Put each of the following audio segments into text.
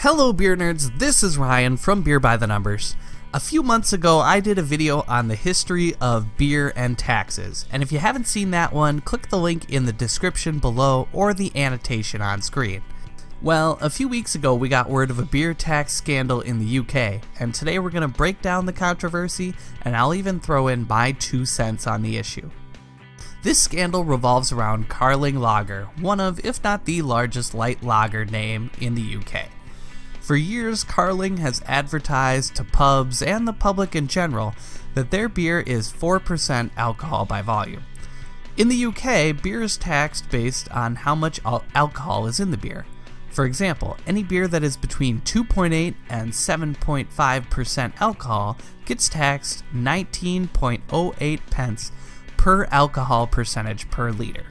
Hello beer nerds, this is Ryan from Beer by the Numbers. A few months ago I did a video on the history of beer and taxes, and if you haven't seen that one, click the link in the description below or the annotation on screen. Well, a few weeks ago we got word of a beer tax scandal in the UK, and today we're going to break down the controversy, and I'll even throw in my 2 cents on the issue. This scandal revolves around Carling Lager, one of, if not the largest light lager name in the UK. For years, Carling has advertised to pubs and the public in general that their beer is 4% alcohol by volume. In the UK, beer is taxed based on how much alcohol is in the beer. For example, any beer that is between 2.8 and 7.5% alcohol gets taxed 19.08 pence per alcohol percentage per liter.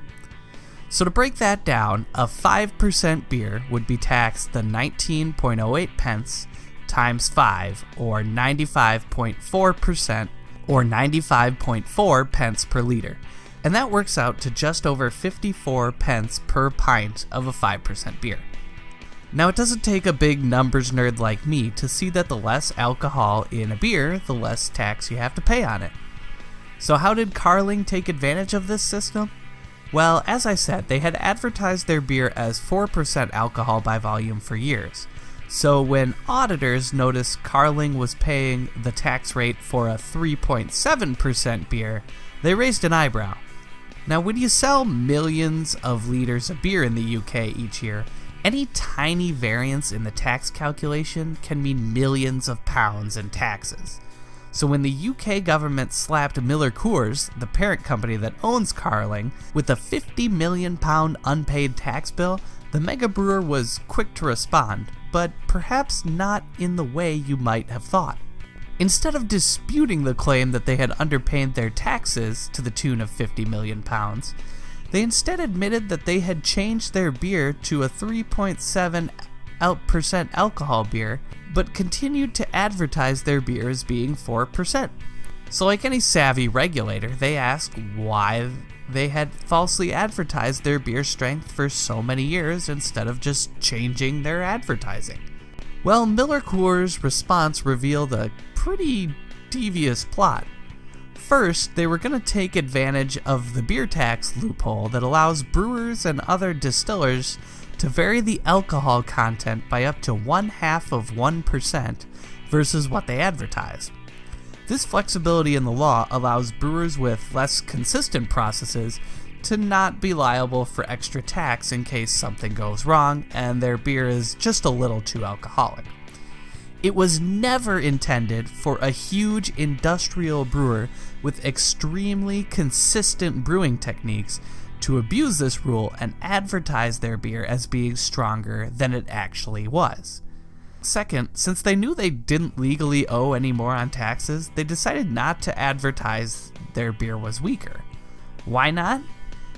So to break that down, a 5% beer would be taxed the 19.08 pence times 5, or 95.4%, or 95.4 pence per liter. And that works out to just over 54 pence per pint of a 5% beer. Now it doesn't take a big numbers nerd like me to see that the less alcohol in a beer, the less tax you have to pay on it. So how did Carling take advantage of this system? Well, as I said, they had advertised their beer as 4% alcohol by volume for years. So when auditors noticed Carling was paying the tax rate for a 3.7% beer, they raised an eyebrow. Now when you sell millions of liters of beer in the UK each year, any tiny variance in the tax calculation can mean millions of pounds in taxes. So when the UK government slapped Miller Coors, the parent company that owns Carling, with a £50 million unpaid tax bill, the mega brewer was quick to respond, but perhaps not in the way you might have thought. Instead of disputing the claim that they had underpaid their taxes to the tune of £50 million, they instead admitted that they had changed their beer to a 3.7% alcohol beer, but continued to advertise their beer as being 4%. So like any savvy regulator, they asked why they had falsely advertised their beer strength for so many years instead of just changing their advertising. Well, Miller Coors' response revealed a pretty devious plot. First, they were going to take advantage of the beer tax loophole that allows brewers and other distillers to vary the alcohol content by up to 0.5% versus what they advertise. This flexibility in the law allows brewers with less consistent processes to not be liable for extra tax in case something goes wrong and their beer is just a little too alcoholic. It was never intended for a huge industrial brewer with extremely consistent brewing techniques to abuse this rule and advertise their beer as being stronger than it actually was. Second, since they knew they didn't legally owe any more on taxes, they decided not to advertise their beer was weaker. Why not?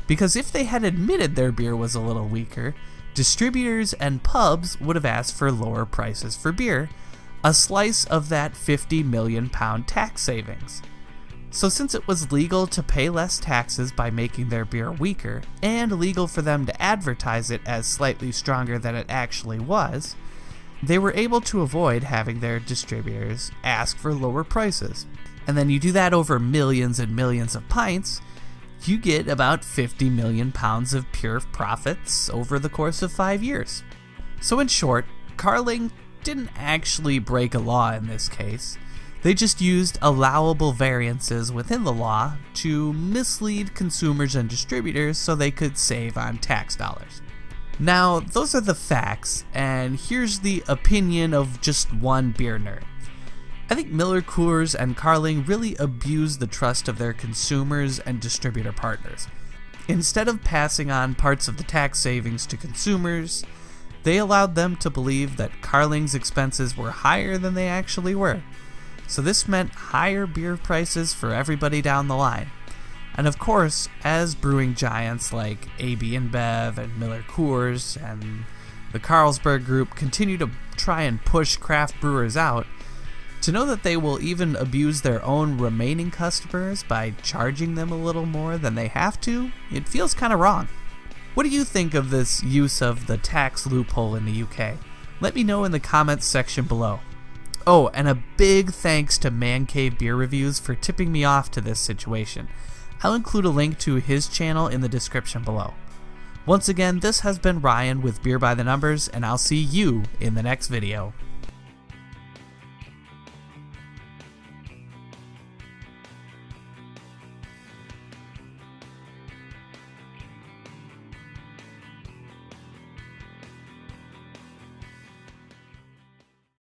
Because if they had admitted their beer was a little weaker, distributors and pubs would have asked for lower prices for beer, a slice of that £50 million tax savings. So since it was legal to pay less taxes by making their beer weaker, and legal for them to advertise it as slightly stronger than it actually was, they were able to avoid having their distributors ask for lower prices. And then you do that over millions and millions of pints, you get about £50 million of pure profits over the course of 5 years. So in short, Carling didn't actually break a law in this case. They just used allowable variances within the law to mislead consumers and distributors so they could save on tax dollars. Now, those are the facts, and here's the opinion of just one beer nerd. I think Miller Coors and Carling really abused the trust of their consumers and distributor partners. Instead of passing on parts of the tax savings to consumers, they allowed them to believe that Carling's expenses were higher than they actually were. So this meant higher beer prices for everybody down the line. And of course, as brewing giants like AB InBev and Miller Coors and the Carlsberg Group continue to try and push craft brewers out, to know that they will even abuse their own remaining customers by charging them a little more than they have to, it feels kind of wrong. What do you think of this use of the tax loophole in the UK? Let me know in the comments section below. Oh, and a big thanks to Man Cave Beer Reviews for tipping me off to this situation. I'll include a link to his channel in the description below. Once again, this has been Ryan with Beer by the Numbers, and I'll see you in the next video.